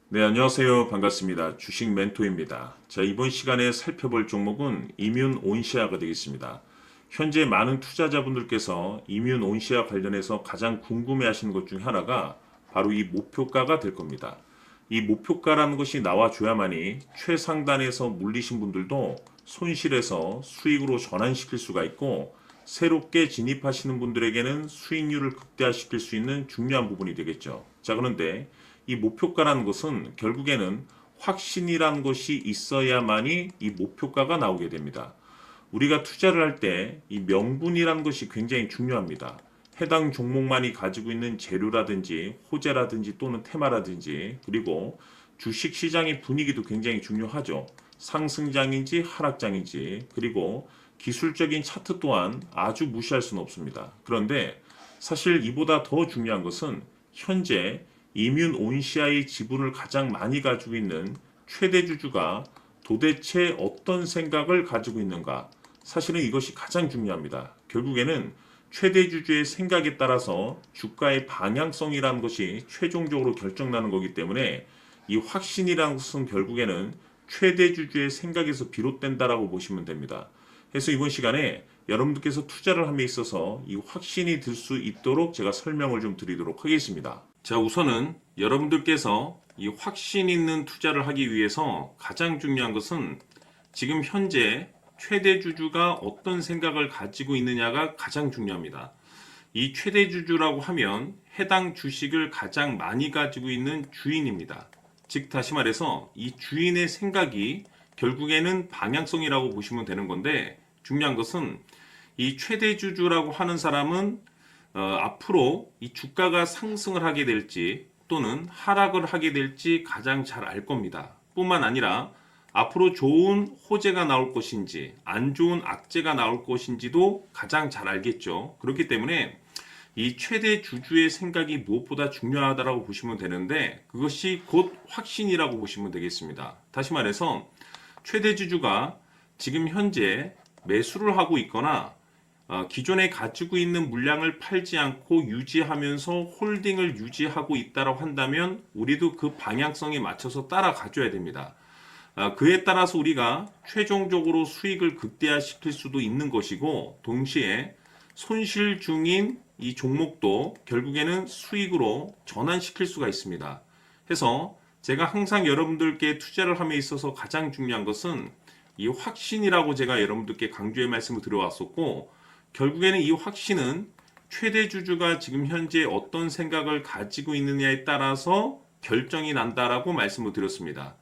네, 안녕하세요. 반갑습니다. 주식 멘토입니다. 자, 이번 시간에 살펴볼 종목은 이뮨 온시아가 되겠습니다. 현재 많은 투자자분들께서 이뮨 온시아 관련해서 가장 궁금해 하시는 것 중에 하나가 바로 이 목표가가 될 겁니다. 이 목표가라는 것이 나와줘야만이 최상단에서 물리신 분들도 손실에서 수익으로 전환시킬 수가 있고, 새롭게 진입하시는 분들에게는 수익률을 극대화시킬 수 있는 중요한 부분이 되겠죠. 자, 그런데 이 목표가라는 것은 결국에는 확신이라는 것이 있어야만이 이 목표가가 나오게 됩니다. 우리가 투자를 할 때 이 명분이라는 것이 굉장히 중요합니다. 해당 종목만이 가지고 있는 재료라든지 호재라든지 또는 테마라든지, 그리고 주식 시장의 분위기도 굉장히 중요하죠. 상승장인지 하락장인지, 그리고 기술적인 차트 또한 아주 무시할 수는 없습니다. 그런데 사실 이보다 더 중요한 것은 현재 이뮨 온시아의 지분을 가장 많이 가지고 있는 최대 주주가 도대체 어떤 생각을 가지고 있는가? 사실은 이것이 가장 중요합니다. 결국에는 최대 주주의 생각에 따라서 주가의 방향성이라는 것이 최종적으로 결정나는 거기 때문에 이 확신이라는 것은 결국에는 최대 주주의 생각에서 비롯된다라고 보시면 됩니다. 그래서 이번 시간에 여러분들께서 투자를 함에 있어서 이 확신이 들 수 있도록 제가 설명을 좀 드리도록 하겠습니다. 자, 우선은 여러분들께서 이 확신 있는 투자를 하기 위해서 가장 중요한 것은 지금 현재 최대 주주가 어떤 생각을 가지고 있느냐가 가장 중요합니다. 이 최대 주주라고 하면 해당 주식을 가장 많이 가지고 있는 주인입니다. 즉 다시 말해서 이 주인의 생각이 결국에는 방향성이라고 보시면 되는 건데, 중요한 것은 이 최대 주주라고 하는 사람은 앞으로 이 주가가 상승을 하게 될지 또는 하락을 하게 될지 가장 잘 알 겁니다. 뿐만 아니라 앞으로 좋은 호재가 나올 것인지 안 좋은 악재가 나올 것인지도 가장 잘 알겠죠. 그렇기 때문에 이 최대 주주의 생각이 무엇보다 중요하다고 보시면 되는데, 그것이 곧 확신이라고 보시면 되겠습니다. 다시 말해서 최대 주주가 지금 현재 매수를 하고 있거나 기존에 가지고 있는 물량을 팔지 않고 유지하면서 홀딩을 유지하고 있다고 한다면 우리도 그 방향성에 맞춰서 따라가줘야 됩니다. 그에 따라서 우리가 최종적으로 수익을 극대화시킬 수도 있는 것이고, 동시에 손실 중인 이 종목도 결국에는 수익으로 전환시킬 수가 있습니다. 그래서 제가 항상 여러분들께 투자를 함에 있어서 가장 중요한 것은 이 확신이라고 제가 여러분들께 강조의 말씀을 드려왔었고, 결국에는 이 확신은 최대 주주가 지금 현재 어떤 생각을 가지고 있느냐에 따라서 결정이 난다라고 말씀을 드렸습니다.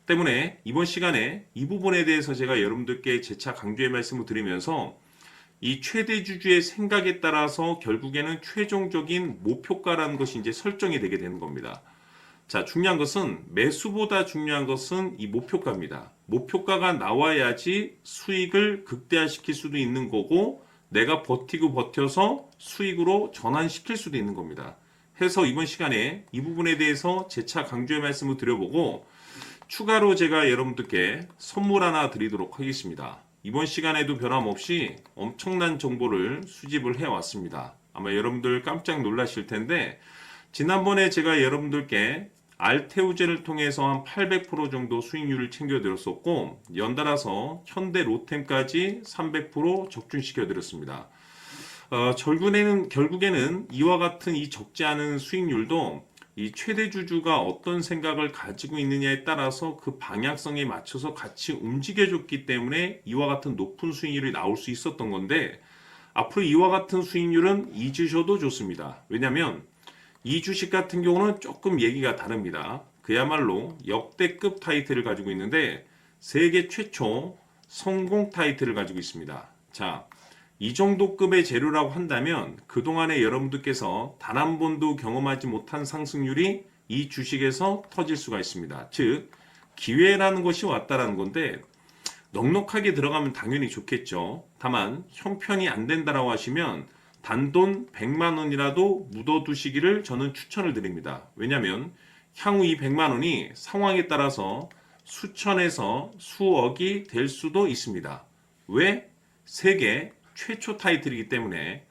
때문에 이번 시간에 이 부분에 대해서 제가 여러분들께 재차 강조의 말씀을 드리면서 이 최대 주주의 생각에 따라서 결국에는 최종적인 목표가라는 것이 이제 설정이 되게 되는 겁니다. 자, 중요한 것은 매수보다 중요한 것은 이 목표가입니다. 목표가가 나와야지 수익을 극대화시킬 수도 있는 거고, 내가 버티고 버텨서 수익으로 전환시킬 수도 있는 겁니다. 해서 이번 시간에 이 부분에 대해서 재차 강조의 말씀을 드려보고, 추가로 제가 여러분들께 선물 하나 드리도록 하겠습니다. 이번 시간에도 변함없이 엄청난 정보를 수집을 해왔습니다. 아마 여러분들 깜짝 놀라실 텐데, 지난번에 제가 여러분들께 알테우제를 통해서 한 800% 정도 수익률을 챙겨드렸었고, 연달아서 현대 로템까지 300% 적중시켜드렸습니다. 결국에는 이와 같은 이 적지 않은 수익률도 이 최대 주주가 어떤 생각을 가지고 있느냐에 따라서 그 방향성에 맞춰서 같이 움직여줬기 때문에 이와 같은 높은 수익률이 나올 수 있었던 건데, 앞으로 이와 같은 수익률은 잊으셔도 좋습니다. 왜냐하면 이 주식 같은 경우는 조금 얘기가 다릅니다. 그야말로 역대급 타이틀을 가지고 있는데 세계 최초 성공 타이틀을 가지고 있습니다. 자, 이 정도 급의 재료라고 한다면 그동안에 여러분들께서 단 한 번도 경험하지 못한 상승률이 이 주식에서 터질 수가 있습니다. 즉, 기회라는 것이 왔다라는 건데, 넉넉하게 들어가면 당연히 좋겠죠. 다만 형편이 안 된다라고 하시면 단돈 100만 원이라도 묻어두시기를 저는 추천을 드립니다. 왜냐하면 향후 이 100만 원이 상황에 따라서 수천에서 수억이 될 수도 있습니다. 왜? 세계 최초 타이틀이기 때문에.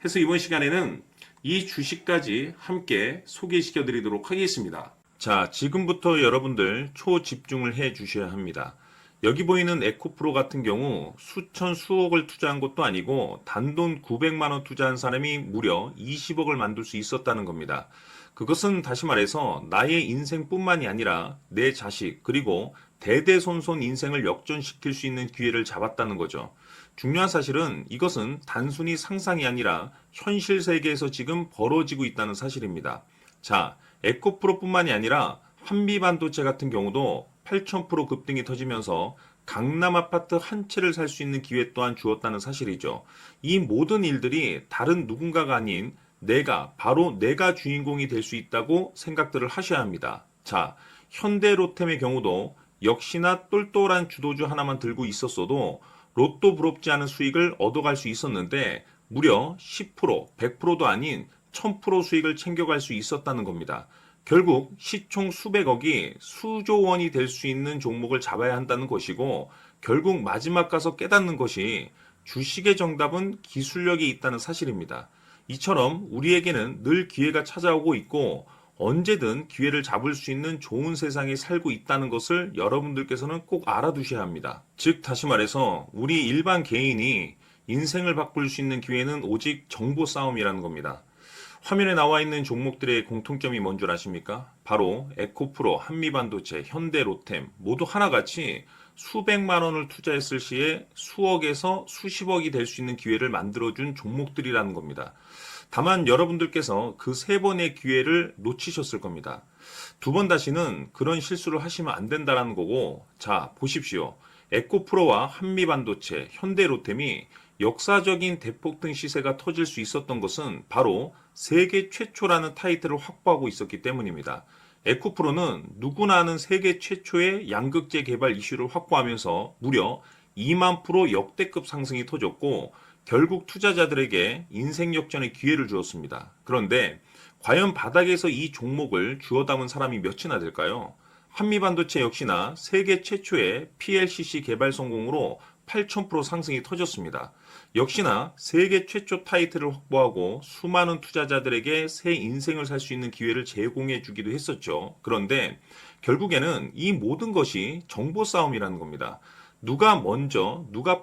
해서 이번 시간에는 이 주식까지 함께 소개시켜 드리도록 하겠습니다. 자, 지금부터 여러분들 초집중을 해 주셔야 합니다. 여기 보이는 에코프로 같은 경우 수천 수억을 투자한 것도 아니고 단돈 900만 원 투자한 사람이 무려 20억을 만들 수 있었다는 겁니다. 그것은 다시 말해서 나의 인생뿐만이 아니라 내 자식 그리고 대대손손 인생을 역전시킬 수 있는 기회를 잡았다는 거죠. 중요한 사실은 이것은 단순히 상상이 아니라 현실 세계에서 지금 벌어지고 있다는 사실입니다. 자, 에코프로뿐만이 아니라 한미반도체 같은 경우도 8,000% 급등이 터지면서 강남 아파트 한 채를 살 수 있는 기회 또한 주었다는 사실이죠. 이 모든 일들이 다른 누군가가 아닌 바로 내가 주인공이 될 수 있다고 생각들을 하셔야 합니다. 자, 현대로템의 경우도 역시나 똘똘한 주도주 하나만 들고 있었어도 로또 부럽지 않은 수익을 얻어갈 수 있었는데 무려 10%, 100%도 아닌 1000% 수익을 챙겨갈 수 있었다는 겁니다. 결국 시총 수백억이 수조 원이 될 수 있는 종목을 잡아야 한다는 것이고 결국 마지막 가서 깨닫는 것이 주식의 정답은 기술력이 있다는 사실입니다. 이처럼 우리에게는 늘 기회가 찾아오고 있고 언제든 기회를 잡을 수 있는 좋은 세상에 살고 있다는 것을 여러분들께서는 꼭 알아두셔야 합니다. 즉 다시 말해서 우리 일반 개인이 인생을 바꿀 수 있는 기회는 오직 정보 싸움이라는 겁니다. 화면에 나와 있는 종목들의 공통점이 뭔 줄 아십니까? 바로 에코프로, 한미반도체, 현대로템 모두 하나같이 수백만 원을 투자했을 시에 수억에서 수십억이 될 수 있는 기회를 만들어준 종목들이라는 겁니다. 다만 여러분들께서 그 세 번의 기회를 놓치셨을 겁니다. 두 번 다시는 그런 실수를 하시면 안 된다는 거고, 자, 보십시오. 에코프로와 한미반도체, 현대로템이 역사적인 대폭등 시세가 터질 수 있었던 것은 바로 세계 최초라는 타이틀을 확보하고 있었기 때문입니다. 에코프로는 누구나 아는 세계 최초의 양극재 개발 이슈를 확보하면서 무려 2만 프로 역대급 상승이 터졌고 결국 투자자들에게 인생 역전의 기회를 주었습니다. 그런데 과연 바닥에서 이 종목을 주워 담은 사람이 몇이나 될까요? 한미반도체 역시나 세계 최초의 PLCC 개발 성공으로 8,000% 상승이 터졌습니다. 역시나 세계 최초 타이틀을 확보하고 수많은 투자자들에게 새 인생을 살 수 있는 기회를 제공해 주기도 했었죠. 그런데 결국에는 이 모든 것이 정보 싸움이라는 겁니다. 누가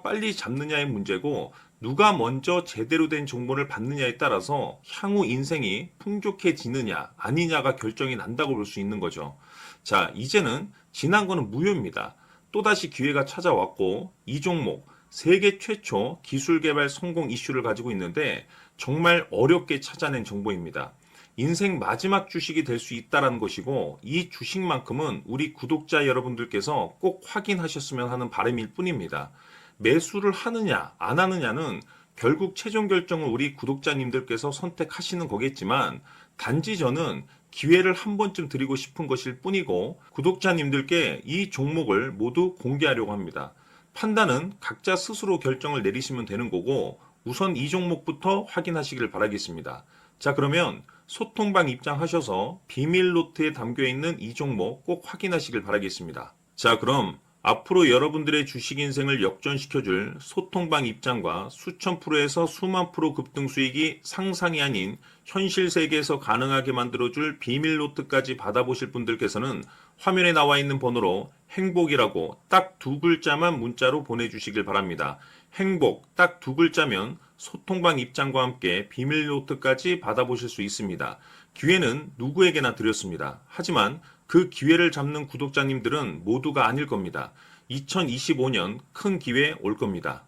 빨리 잡느냐의 문제고 누가 먼저 제대로 된 정보를 받느냐에 따라서 향후 인생이 풍족해지느냐 아니냐가 결정이 난다고 볼 수 있는 거죠. 자, 이제는 지난 거는 무효입니다. 또다시 기회가 찾아왔고 이 종목 세계 최초 기술 개발 성공 이슈를 가지고 있는데 정말 어렵게 찾아낸 정보입니다. 인생 마지막 주식이 될 수 있다는 것이고 이 주식만큼은 우리 구독자 여러분들께서 꼭 확인하셨으면 하는 바람일 뿐입니다. 매수를 하느냐 안 하느냐는 결국 최종 결정을 우리 구독자님들께서 선택하시는 거겠지만 단지 저는 기회를 한 번쯤 드리고 싶은 것일 뿐이고 구독자님들께 이 종목을 모두 공개하려고 합니다. 판단은 각자 스스로 결정을 내리시면 되는 거고 우선 이 종목부터 확인하시길 바라겠습니다. 자, 그러면 소통방 입장하셔서 비밀 노트에 담겨있는 이 종목 꼭 확인하시길 바라겠습니다. 자, 그럼 앞으로 여러분들의 주식 인생을 역전시켜줄 소통방 입장과 수천 프로에서 수만 프로 급등 수익이 상상이 아닌 현실 세계에서 가능하게 만들어줄 비밀 노트까지 받아보실 분들께서는 화면에 나와 있는 번호로 행복이라고 딱 두 글자만 문자로 보내주시길 바랍니다. 행복 딱 두 글자면 소통방 입장과 함께 비밀 노트까지 받아보실 수 있습니다. 기회는 누구에게나 드렸습니다. 하지만 그 기회를 잡는 구독자님들은 모두가 아닐 겁니다. 2025년 큰 기회 올 겁니다.